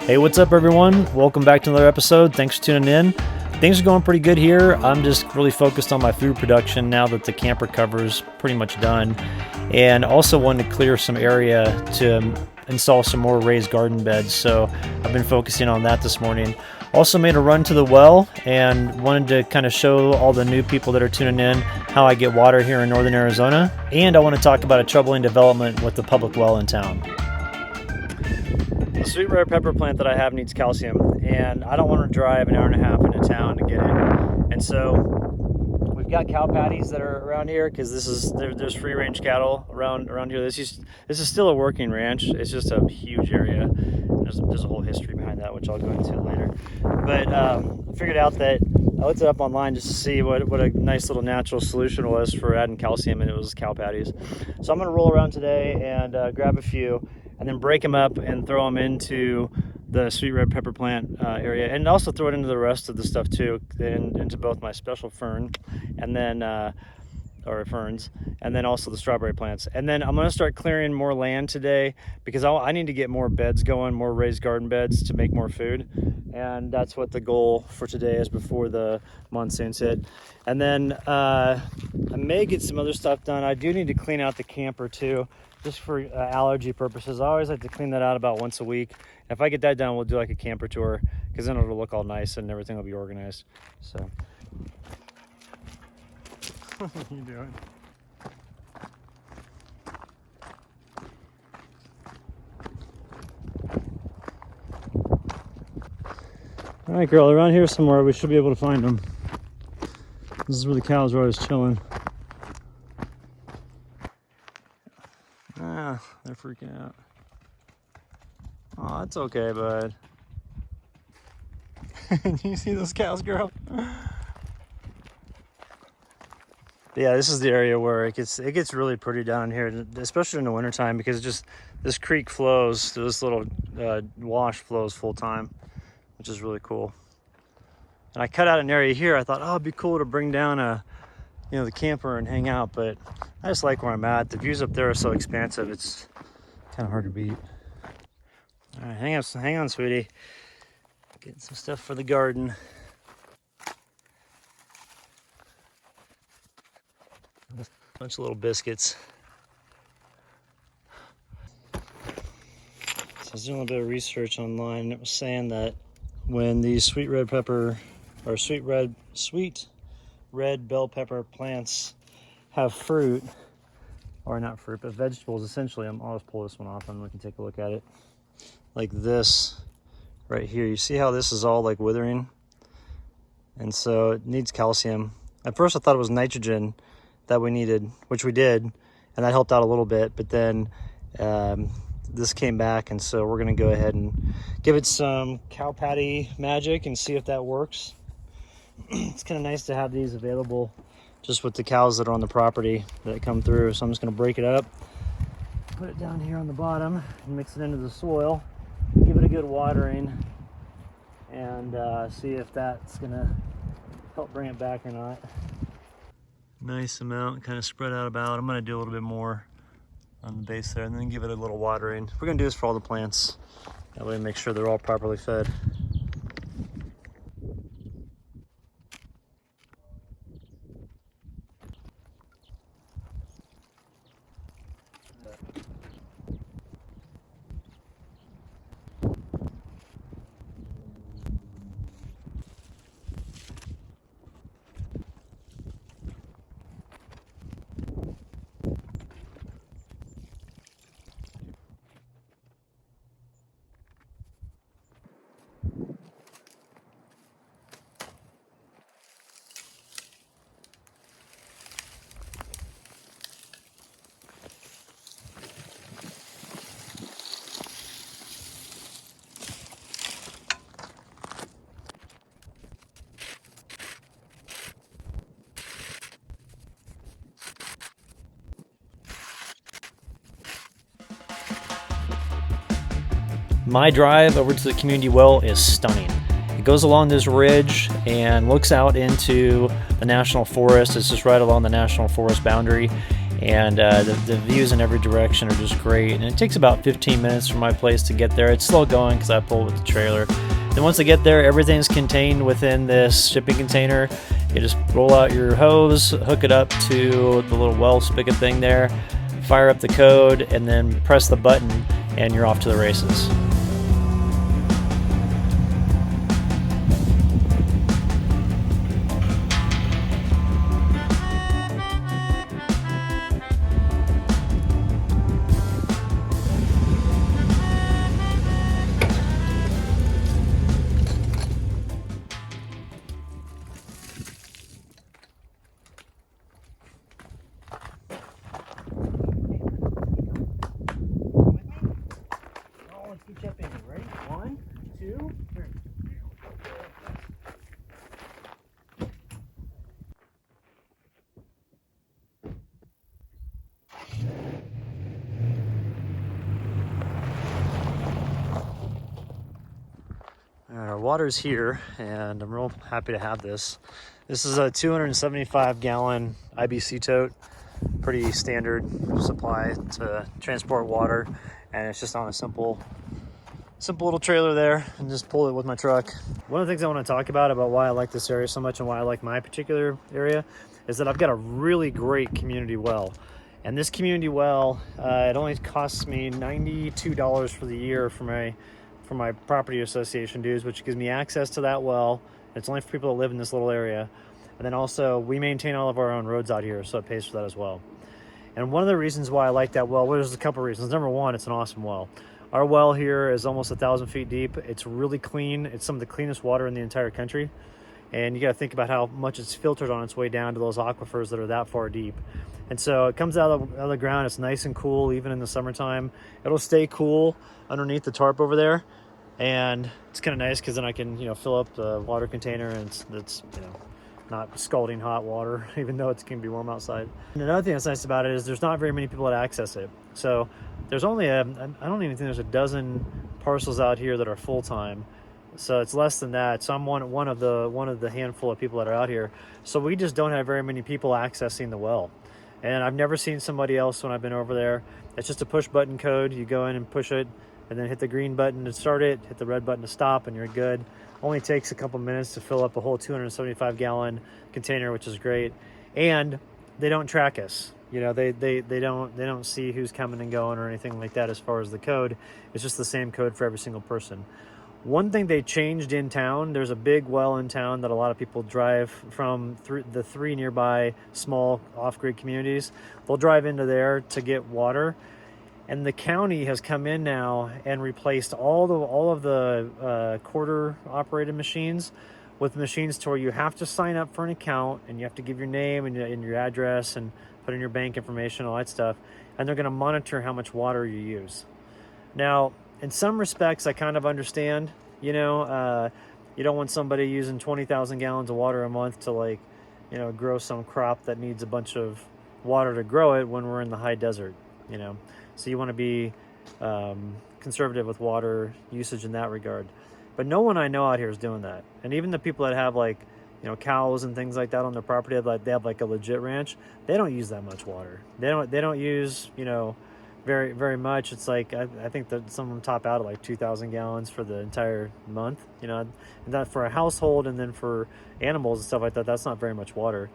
Hey, what's up everyone? Welcome back to another episode. Thanks for tuning in. Things are going pretty good here. I'm just really focused on my food production now that the camper cover's pretty much done. And also wanted to clear some area to install some more raised garden beds. So I've been focusing on that this morning. Also made a run to the well and wanted to kind of show all the new people that are tuning in how I get water here in northern Arizona. And I want to talk about a troubling development with the public well in town. The sweet red pepper plant that I have needs calcium, and I don't want to drive an hour and a half into town to get it. And so we've got cow patties that are around here because there's free range cattle around here. This is still a working ranch. It's just a huge area. There's a whole history behind that, which I'll go into later. But I figured out that I looked it up online just to see what a nice little natural solution was for adding calcium, and it was cow patties. So I'm going to roll around today and grab a few, and then break them up and throw them into the sweet red pepper plant area, and also throw it into the rest of the stuff too, and into both my special fern and then ferns, and then also the strawberry plants. And then I'm going to start clearing more land today because I need to get more beds going, more raised garden beds to make more food. And that's what the goal for today is before the monsoons hit. And then I may get some other stuff done. I do need to clean out the camper too, just for allergy purposes. I always like to clean that out about once a week. If I get that done, we'll do like a camper tour, because then it'll look all nice and everything will be organized. So what are you doing? All right, girl, around here somewhere we should be able to find them. This is where the cows are always chilling. Ah, they're freaking out. Oh, it's okay, bud. Do you see those cows, girl? Yeah, this is the area where it gets really pretty down here, especially in the wintertime, because this creek flows, this little wash flows full time, which is really cool. And I cut out an area here. I thought, oh, it'd be cool to bring down the camper and hang out, but I just like where I'm at. The views up there are so expansive, it's kind of hard to beat. All right, hang on, sweetie. Getting some stuff for the garden. Bunch of little biscuits. So I was doing a little bit of research online, and it was saying that when these sweet red bell pepper plants have fruit, or not fruit, but vegetables essentially. I'll just pull this one off and we can take a look at it. Like this right here. You see how this is all like withering? And so it needs calcium. At first I thought it was nitrogen that we needed, which we did, and that helped out a little bit, but then this came back, and so we're going to go ahead and give it some cow patty magic and see if that works. It's kind of nice to have these available just with the cows that are on the property that come through. So I'm just going to break it up, put it down here on the bottom, and mix it into the soil, give it a good watering, and see if that's going to help bring it back or not. Nice amount, kind of spread out about. I'm going to do a little bit more on the base there, and then give it a little watering. We're going to do this for all the plants. That way make sure they're all properly fed. My drive over to the community well is stunning. It goes along this ridge and looks out into the national forest. It's just right along the national forest boundary. and the views in every direction are just great. And it takes about 15 minutes from my place to get there. It's slow going because I pull with the trailer. Then once I get there, everything's contained within this shipping container. You just roll out your hose, hook it up to the little well spigot thing there, fire up the code, and then press the button, and you're off to the races. Keep chipping. Ready? 1, 2, 3. All right, our water's here, and I'm real happy to have this. This is a 275-gallon IBC tote, pretty standard supply to transport water, and it's just on a simple little trailer there, and just pull it with my truck. One of the things I want to talk about why I like this area so much and why I like my particular area is that I've got a really great community well. And this community well, it only costs me $92 for the year for my property association dues, which gives me access to that well. It's only for people that live in this little area. And then also we maintain all of our own roads out here, so it pays for that as well. And one of the reasons why I like that well, there's a couple of reasons. Number one, it's an awesome well. Our well here is almost 1,000 feet deep. It's really clean. It's some of the cleanest water in the entire country. And you got to think about how much it's filtered on its way down to those aquifers that are that far deep. And so it comes out of the ground. It's nice and cool, even in the summertime. It'll stay cool underneath the tarp over there. And it's kind of nice because then I can, fill up the water container, and it's not scalding hot water, even though it can be warm outside. And another thing that's nice about it is there's not very many people that access it. So there's only I don't even think there's a dozen parcels out here that are full-time. So it's less than that. So I'm one of the handful of people that are out here. So we just don't have very many people accessing the well. And I've never seen somebody else when I've been over there. It's just a push button code. You go in and push it, and then hit the green button to start it, hit the red button to stop, and you're good. Only takes a couple minutes to fill up a whole 275-gallon container, which is great. And they don't track us. They don't see who's coming and going or anything like that as far as the code. It's just the same code for every single person. One thing they changed in town, there's a big well in town that a lot of people drive from the 3 nearby small off-grid communities. They'll drive into there to get water. And the county has come in now and replaced all of the quarter operated machines with machines to where you have to sign up for an account, and you have to give your name and your address and put in your bank information, all that stuff. And they're going to monitor how much water you use. Now, in some respects, I kind of understand, you don't want somebody using 20,000 gallons of water a month to grow some crop that needs a bunch of water to grow it when we're in the high desert, So you want to be conservative with water usage in that regard. But no one I know out here is doing that. And even the people that have cows and things like that on their property, they have a legit ranch, they don't use that much water. They don't use, very, very much. It's I think that some of them top out at 2,000 gallons for the entire month, and that for a household, and then for animals and stuff like that, that's not very much water.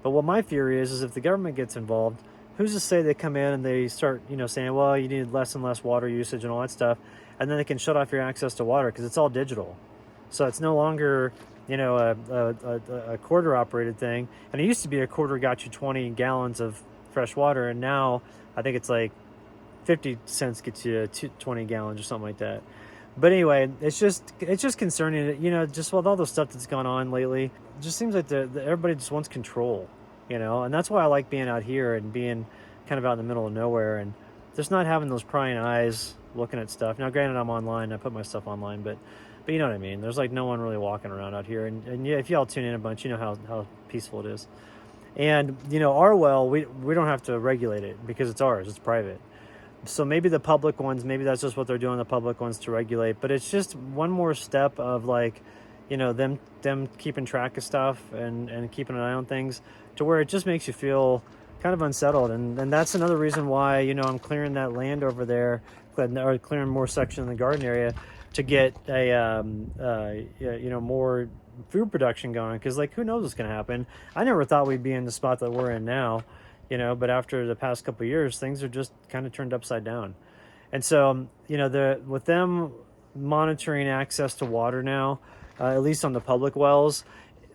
But what my theory is if the government gets involved, who's to say they come in and they start, saying, well, you need less and less water usage and all that stuff, and then they can shut off your access to water because it's all digital. So it's no longer, a quarter operated thing. And it used to be a quarter got you 20 gallons of fresh water, and now I think it's 50 cents gets you 20 gallons or something like that. But anyway, it's just concerning, just with all the stuff that's gone on lately. It just seems like everybody just wants control. And that's why I like being out here and being kind of out in the middle of nowhere and just not having those prying eyes looking at stuff. Now, granted, I'm online. I put my stuff online, but you know what I mean? There's no one really walking around out here. And yeah, if y'all tune in a bunch, you know how peaceful it is. And, our well, we don't have to regulate it because it's ours. It's private. So maybe the public ones, maybe that's just what they're doing, the public ones, to regulate. But it's just one more step of them keeping track of stuff and keeping an eye on things, to where it just makes you feel kind of unsettled, and that's another reason why, you know, I'm clearing that land over there, or clearing more section in the garden area to get a you know, more food production going, because like, who knows what's going to happen. I never thought we'd be in the spot that we're in now, you know, but after the past couple of years, things are just kind of turned upside down. And so, you know, with them monitoring access to water now, at least on the public wells,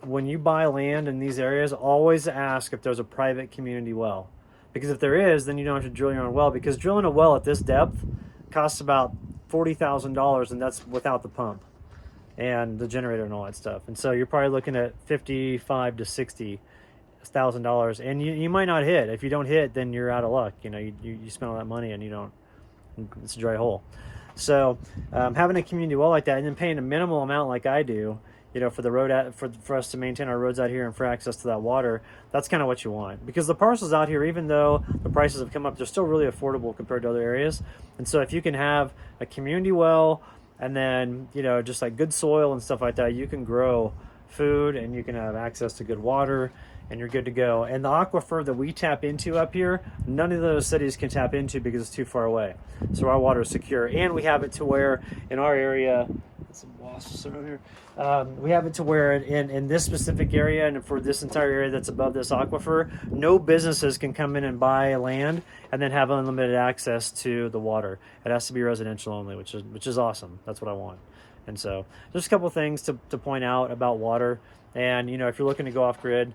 when you buy land in these areas, always ask if there's a private community well, because if there is, then you don't have to drill your own well, because drilling a well at this depth costs about $40,000, and that's without the pump and the generator and all that stuff. And so you're probably looking at $55,000 to $60,000, and you might not hit. If you don't hit, then you're out of luck. You know, you spend all that money and you don't. It's a dry hole. So having a community well like that, and then paying a minimal amount like I do, you know, for the road for us to maintain our roads out here and for access to that water, that's kind of what you want. Because the parcels out here, even though the prices have come up, they're still really affordable compared to other areas. And so if you can have a community well, and then, you know, just like good soil and stuff like that, you can grow food and you can have access to good water, and you're good to go. And the aquifer that we tap into up here, none of those cities can tap into because it's too far away. So our water is secure, and we have it to where in our area, some wasps over here. We have it to where in this specific area, and for this entire area that's above this aquifer, no businesses can come in and buy land and then have unlimited access to the water. It has to be residential only, which is awesome. That's what I want. And so just a couple things to point out about water. And, you know, if you're looking to go off grid,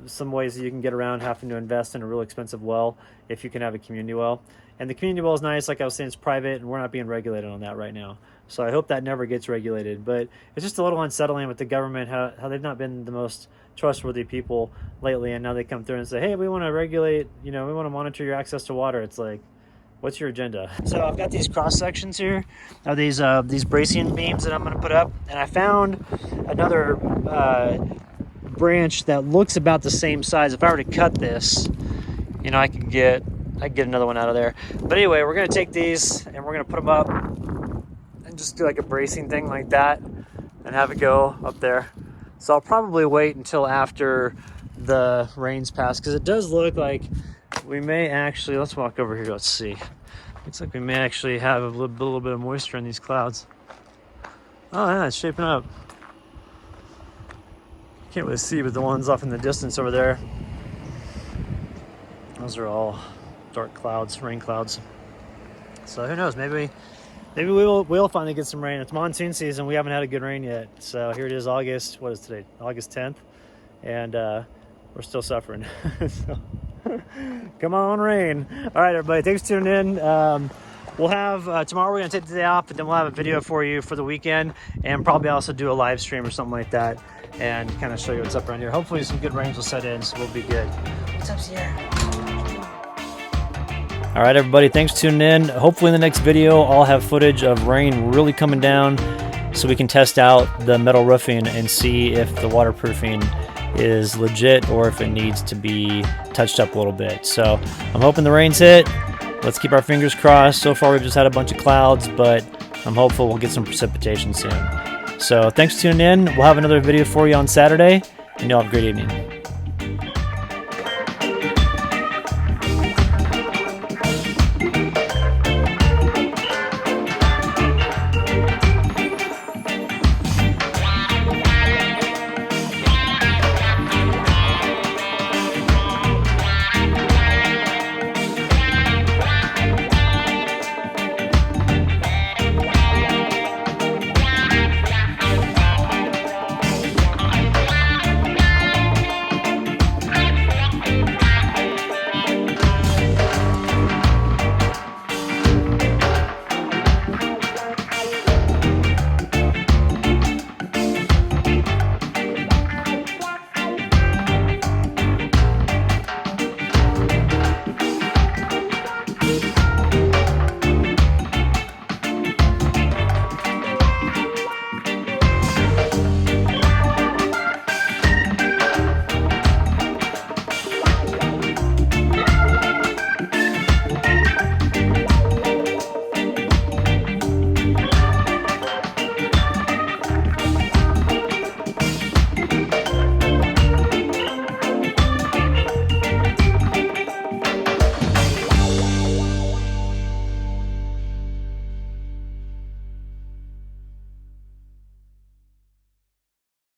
some ways that you can get around having to invest in a real expensive well if you can have a community well. And the community well is nice. Like I was saying, it's private, and we're not being regulated on that right now. So I hope that never gets regulated. But it's just a little unsettling with the government, how they've not been the most trustworthy people lately. And now they come through and say, hey, we want to regulate, you know, we want to monitor your access to water. It's like, what's your agenda? So I've got these cross sections here of these bracing beams that I'm going to put up. And I found another branch that looks about the same size. If I were to cut this, you know, I could get another one out of there. But anyway, we're going to take these and we're going to put them up and just do like a bracing thing like that and have it go up there. So I'll probably wait until after the rains pass, because it does look like we may actually, let's walk over here, let's see. Looks like we may actually have a little bit of moisture in these clouds. Oh yeah, it's shaping up. Can't really see, but the ones off in the distance over there, those are all dark clouds, rain clouds. So who knows, maybe we'll finally get some rain. It's monsoon season. We haven't had a good rain yet. So here it is, August, what is today? August 10th. And we're still suffering. So, come on, rain. All right, everybody, thanks for tuning in. We'll have, tomorrow we're gonna take the day off, but then we'll have a video for you for the weekend, and probably also do a live stream or something like that, and kind of show you what's up around here. Hopefully some good rains will set in, so we'll be good. What's up, Sierra? All right, everybody, thanks for tuning in. Hopefully in the next video, I'll have footage of rain really coming down so we can test out the metal roofing and see if the waterproofing is legit or if it needs to be touched up a little bit. So I'm hoping the rain's hit. Let's keep our fingers crossed. So far, we've just had a bunch of clouds, but I'm hopeful we'll get some precipitation soon. So thanks for tuning in. We'll have another video for you on Saturday, and y'all have a great evening.